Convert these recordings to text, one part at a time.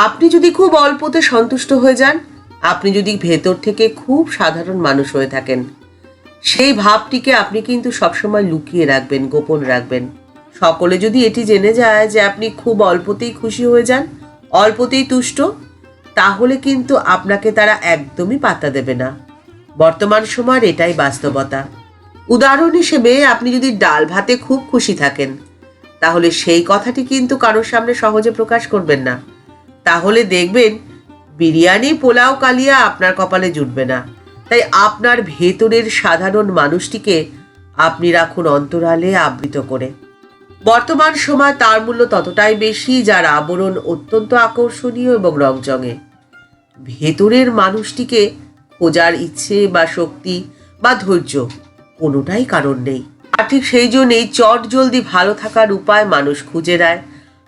আপনি যদি খুব অল্পতে সন্তুষ্ট হয়ে যান, আপনি যদি ভেতর থেকে খুব সাধারণ মানুষ হয়ে থাকেন, সেই ভাবটিকে আপনি কিন্তু সবসময় লুকিয়ে রাখবেন, গোপন রাখবেন। সকলে যদি এটি জেনে যায় যে আপনি খুব অল্পতেই খুশি হয়ে যান, অল্পতেই তুষ্ট, তাহলে কিন্তু আপনাকে তারা একদমই পাত্তা দেবে না। বর্তমান সময়ের এটাই বাস্তবতা। উদাহরণ হিসেবে আপনি যদি ডাল ভাতে খুব খুশি থাকেন, তাহলে সেই কথাটি কিন্তু কারোর সামনে সহজে প্রকাশ করবেন না। তাহলে দেখবেন বিরিয়ানি, পোলাও, কালিয়া আপনার কপালে জুটবে না। তাই আপনার ভেতরের সাধারণ মানুষটিকে আপনি রাখুন অন্তরালে আবৃত করে। বর্তমান সময় তার মূল্য ততটাই বেশি যার আবরণ অত্যন্ত আকর্ষণীয় এবং রংচঙে। ভেতরের মানুষটিকে খোঁজার ইচ্ছে বা শক্তি বা ধৈর্য কোনোটাই কারণ নেই। আর ঠিক সেই জন্যেই চট জলদি ভালো থাকার উপায় মানুষ খুঁজে নেয়,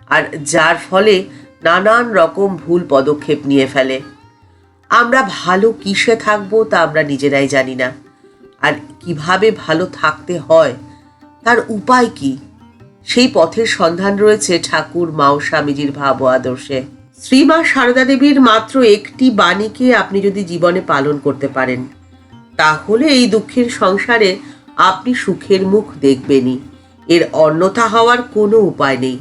আর যার ফলে নানান রকম ভুল পদক্ষেপ নিয়ে ফেলে। আমরা ভালো কিসে থাকবো তা আমরা নিজেরাই জানি না, আর কিভাবে ভালো থাকতে হয় তার উপায় কি, সেই পথের সন্ধান রয়েছে ঠাকুর মা ও স্বামীজির ভাব ও আদর্শে। শ্রীমা সারদা দেবীর মাত্র একটি বাণীকে আপনি যদি জীবনে পালন করতে পারেন, তাহলে এই দুঃখের সংসারে আপনি সুখের মুখ দেখবেনই। এর অন্যথা হওয়ার কোনো উপায় নেই।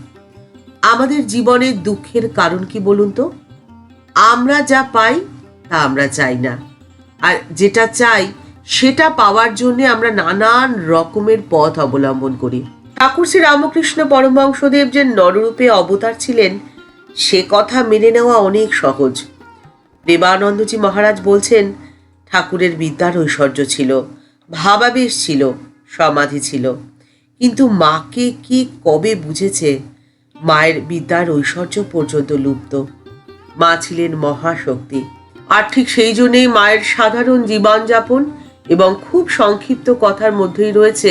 আমাদের জীবনের দুঃখের কারণ কি বলুন তো? আমরা যা পাই তা আমরা চাই না, আর যেটা চাই সেটা পাওয়ার জন্য আমরা নানান রকমের পথ অবলম্বন করি। ঠাকুর শ্রী রামকৃষ্ণ পরমহংসদেব যে নররূপে অবতার ছিলেন, সে কথা মেনে নেওয়া অনেক সহজ। দেবানন্দজি মহারাজ বলছেন, ঠাকুরের বিদ্যার ঐশ্বর্য ছিল, ভাবাবেশ ছিল, সমাধি ছিল, কিন্তু মাকে কে কবে বুঝেছে? মায়ের বিদ্যার ঐশ্বর্য পর্যন্ত লুপ্ত। মা ছিলেন মহাশক্তি। আর ঠিক সেই জন্যেই মায়ের সাধারণ জীবনযাপন এবং খুব সংক্ষিপ্ত কথার মধ্যেই রয়েছে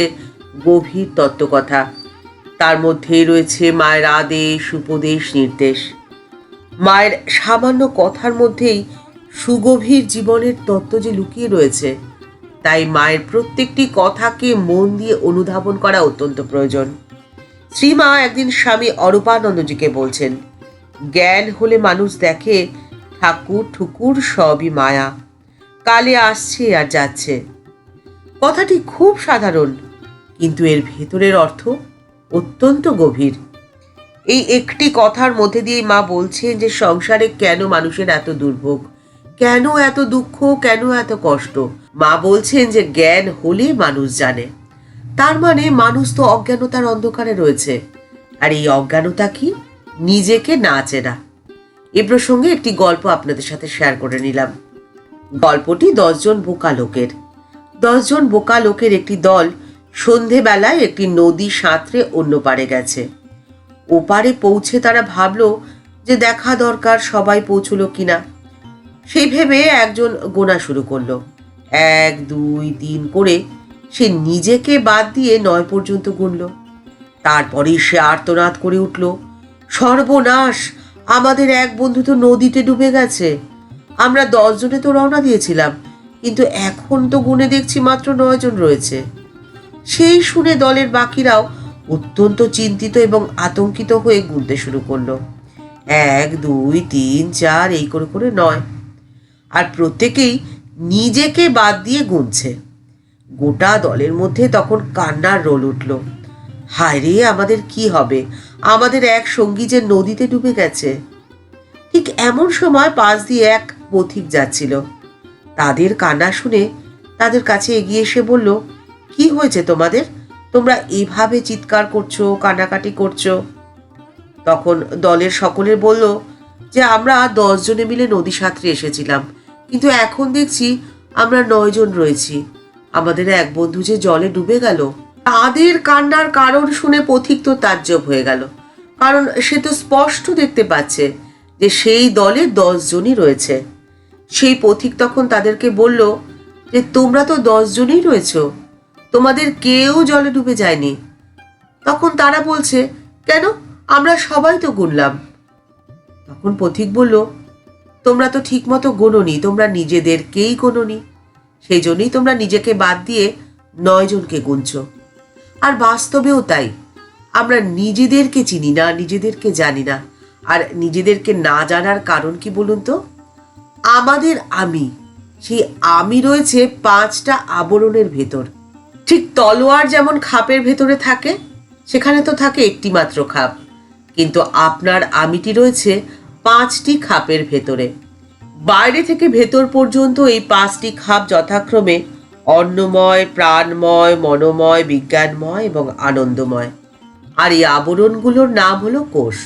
গভীর তত্ত্বকথা। তার মধ্যেই রয়েছে মায়ের আদেশ, উপদেশ, নির্দেশ। মায়ের সামান্য কথার মধ্যেই সুগভীর জীবনের তত্ত্ব যে লুকিয়ে রয়েছে, তাই মায়ের প্রত্যেকটি কথাকে মন দিয়ে অনুধাবন করা অত্যন্ত প্রয়োজন। শ্রীমা একদিন স্বামী অরূপানন্দজিকে বলছেন, জ্ঞান হলে মানুষ দেখে ঠাকুর ঠুকুর সবই মায়া, কালে আসছে আর যাচ্ছে। কথাটি খুব সাধারণ, কিন্তু এর ভেতরের অর্থ অত্যন্ত গভীর। এই একটি কথার মধ্যে দিয়ে মা বলছেন যে সংসারে কেন মানুষের এত দুর্ভোগ, কেন এত দুঃখ, কেন এত কষ্ট। মা বলছেন যে জ্ঞান হলে মানুষ জানে। তার মানে মানুষ তো অজ্ঞানতার অন্ধকারে রয়েছে। আর এই অজ্ঞানতা কি? নিজেকে না চেনা। এ প্রসঙ্গে একটি গল্প আপনাদের সাথে শেয়ার করে নিলাম। গল্পটি 10 জন বোকা লোকের। 10 জন বোকা লোকের একটি দল সন্ধেবেলায় একটি নদী সাঁতরে অন্য পারে গেছে। ওপারে পৌঁছে তারা ভাবলো যে দেখা দরকার সবাই পৌঁছলো কিনা। সেই ভেবে একজন গোনা শুরু করলো। 1, 2, 3 করে সে নিজেকে বাদ দিয়ে 9 পর্যন্ত গুনল। তারপরেই সে আর্তনাদ করে উঠল, সর্বনাশ, আমাদের এক বন্ধু তো নদীতে ডুবে গেছে। আমরা 10 জনে তো রওনা দিয়েছিলাম, কিন্তু এখন তো গুনে দেখছি মাত্র 9 জন রয়েছে। সেই শুনে দলের বাকিরাও অত্যন্ত চিন্তিত এবং আতঙ্কিত হয়ে গুনতে শুরু করলো। 1, 2, 3, 4 এই করে করে 9। আর প্রত্যেকেই নিজেকে বাদ দিয়ে গুনছে। গোটা দলের মধ্যে তখন কান্নার রোল উঠল। হায় রে, আমাদের কি হবে? আমাদের এক সঙ্গী যে নদীতে ডুবে গেছে। ঠিক এমন সময় পাশ দিয়ে এক পথিক যাচ্ছিল। তাদের কান্না শুনে তাদের কাছে এগিয়ে এসে বলল, কি হয়েছে তোমাদের? তোমরা এভাবে চিৎকার করছো, কান্নাকাটি করছো? তখন দলের সকলে বলল যে আমরা 10 জনে মিলে নদী সাঁতরে এসেছিলাম, কিন্তু এখন দেখছি আমরা 9 জন রয়েছি। আমাদের এক বন্ধু যে জলে ডুবে গেল। তাদের কান্নার কারণ শুনে পথিক তো তাজ্জব হয়ে গেল, কারণ সে তো স্পষ্ট দেখতে পাচ্ছে যে সেই দলে 10 জনই রয়েছে। সেই পথিক তখন তাদেরকে বলল যে তোমরা তো 10 জনই রয়েছ, তোমাদের কেউ জলে ডুবে যায়নি। তখন তারা বলছে, কেন, আমরা সবাই তো গুনলাম। তখন পথিক বলল, তোমরা তো ঠিক মতো গোনোনি, তোমরা নিজেদেরকেই গোনোনি, সেই জন্যই তোমরা নিজেকে বাদ দিয়ে 9 জনকে গুনছ। আর বাস্তবেও তাই, আমরা নিজেদেরকে চিনি না, নিজেদেরকে জানি না, আর নিজেদেরকে না জানার কারণ কি বলুন তো? আমাদের আমি, সেই আমি রয়েছে 5টা আবরণের ভেতর। ঠিক তলোয়ার যেমন খাপের ভেতরে থাকে, সেখানে তো থাকে একটি মাত্র খাপ, কিন্তু আপনার আমিটি রয়েছে 5টি খাপের ভেতরে। বাইরে থেকে ভেতর পর্যন্ত এই 5টি খাপ যথাক্রমে অন্নময়, প্রাণময়, মনোময়, বিজ্ঞানময় এবং আনন্দময়। আর এই আবরণগুলোর নাম হলো কোষ।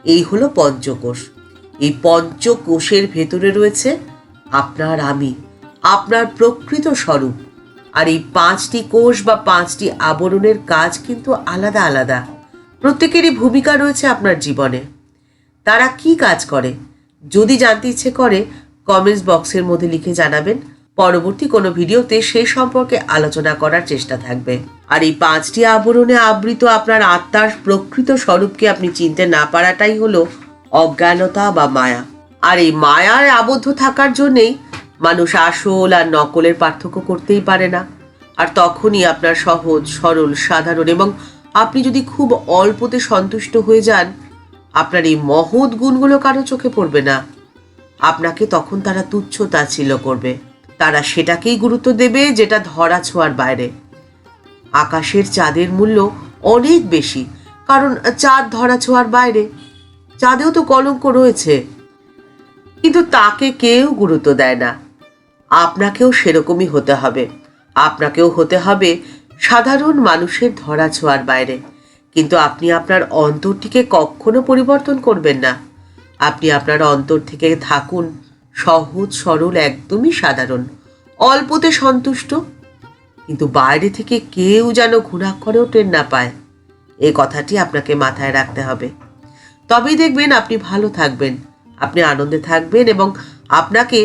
এই হলো পঞ্চকোষ। এই পঞ্চকোষের ভেতরে রয়েছে আপনার আমি, আপনার প্রকৃত স্বরূপ। আর এই 5টি কোষ বা 5টি আবরণের কাজ কিন্তু আলাদা আলাদা। প্রত্যেকেরই ভূমিকা রয়েছে আপনার জীবনে। তারা কি কাজ করে যদি জানতে ইচ্ছে করে, কমেন্টস বক্সের মধ্যে লিখে জানাবেন। পরবর্তী কোনো ভিডিওতে সেই সম্পর্কে আলোচনা করার চেষ্টা থাকবে। আর এই 5টি আবরণে আবৃত আপনার আত্মার প্রকৃত স্বরূপকে আপনি চিনতে না পারাটাই হলো অজ্ঞানতা বা মায়া। আর এই মায়ায় আবদ্ধ থাকার জন্যেই মানুষ আসল আর নকলের পার্থক্য করতেই পারে না। আর তখনই আপনার সহজ, সরল, সাধারণ এবং আপনি যদি খুব অল্পতে সন্তুষ্ট হয়ে যান, আপনার এই মহৎ গুণগুলো কারো চোখে পড়বে না। আপনাকে তখন তারা তুচ্ছ তাচ্ছিল্য করবে। তারা সেটাকেই গুরুত্ব দেবে যেটা ধরা ছোঁয়ার বাইরে। আকাশের চাঁদের মূল্য অনেক বেশি, কারণ চাঁদ ধরা ছোঁয়ার বাইরে। চাঁদেও তো কলঙ্ক রয়েছে, কিন্তু তাকে কেউ গুরুত্ব দেয় না। আপনাকেও সেরকমই হতে হবে। আপনাকেও হতে হবে সাধারণ মানুষের ধরা ছোঁয়ার বাইরে। কিন্তু আপনি আপনার অন্তরটিকে কখনো পরিবর্তন করবেন না। আপনি আপনার অন্তর থেকে থাকুন সহজ, সরল, একদমই সাধারণ, অল্পতে সন্তুষ্ট। কিন্তু বাইরে থেকে কেউ যেন ঘুণাক্ষরেও টের না পায়, এই কথাটি আপনাকে মাথায় রাখতে হবে। তবেই দেখবেন আপনি ভালো থাকবেন, আপনি আনন্দে থাকবেন এবং আপনাকে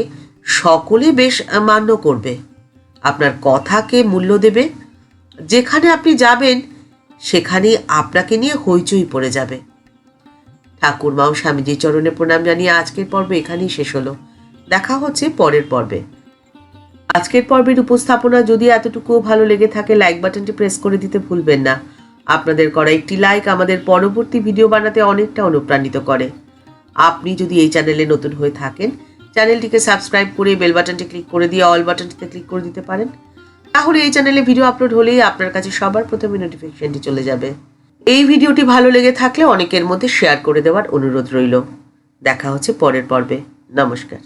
সকলে বেশ মান্য করবে। আপনার কথাকে মূল্য দেবে। যেখানে আপনি যাবেন সেখানেই আপনাকে নিয়ে হইচই পড়ে যাবে। ঠাকুরমা ও স্বামীজির চরণে প্রণাম জানিয়ে আজকের পর্ব এখানেই শেষ হলো। দেখা হচ্ছে পরের পর্বে। আজকের পর্বের উপস্থাপনা যদি এতটুকুও ভালো লেগে থাকে, লাইক বাটনটি প্রেস করে দিতে ভুলবেন না। আপনাদের করা একটি লাইক আমাদের পরবর্তী ভিডিও বানাতে অনেকটা অনুপ্রাণিত করে। আপনি যদি এই চ্যানেলে নতুন হয়ে থাকেন, চ্যানেলটিকে সাবস্ক্রাইব করে বেল বাটনটি ক্লিক করে দিয়ে অল বাটনটিতে ক্লিক করে দিতে পারেন। তাহলে এই চ্যানেলে ভিডিও আপলোড হলেই আপনার কাছে সবার প্রথমে নোটিফিকেশনটি চলে যাবে। এই ভিডিওটি ভালো লেগে থাকলে অনেকের মধ্যে শেয়ার করে দেওয়ার অনুরোধ রইল। দেখা হচ্ছে পরের পর্বে। নমস্কার।